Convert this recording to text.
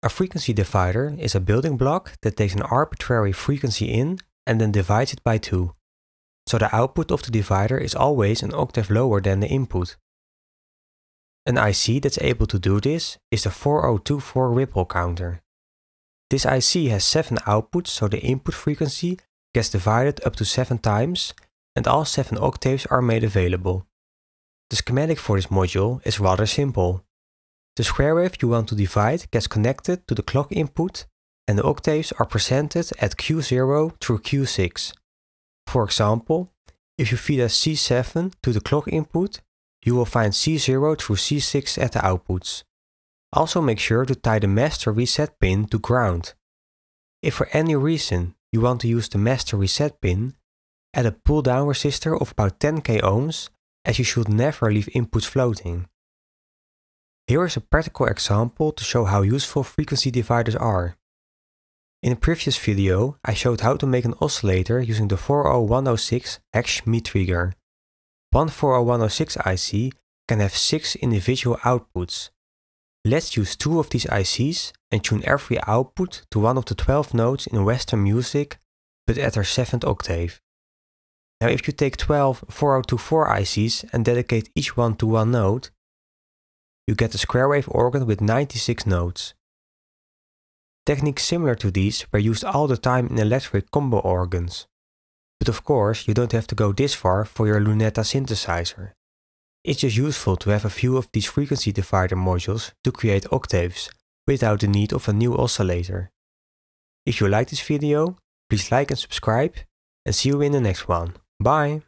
A frequency divider is a building block that takes an arbitrary frequency in and then divides it by 2. So the output of the divider is always an octave lower than the input. An IC that's able to do this is the 4024 ripple counter. This IC has 7 outputs, so the input frequency gets divided up to 7 times and all 7 octaves are made available. The schematic for this module is rather simple. The square wave you want to divide gets connected to the clock input and the octaves are presented at Q0 through Q6. For example, if you feed a C7 to the clock input, you will find C0 through C6 at the outputs. Also make sure to tie the master reset pin to ground. If for any reason you want to use the master reset pin, add a pull-down resistor of about 10k ohms, as you should never leave inputs floating. Here is a practical example to show how useful frequency dividers are. In a previous video, I showed how to make an oscillator using the 40106 hex Schmitt trigger. One 40106 IC can have 6 individual outputs. Let's use 2 of these ICs and tune every output to one of the 12 notes in Western music, but at their 7th octave. Now if you take 12 4024 ICs and dedicate each one to one note, you get a square wave organ with 96 notes. Techniques similar to these were used all the time in electric combo organs. But of course, you don't have to go this far for your Lunetta synthesizer. It's just useful to have a few of these frequency divider modules to create octaves without the need of a new oscillator. If you like this video, please like and subscribe, and see you in the next one. Bye!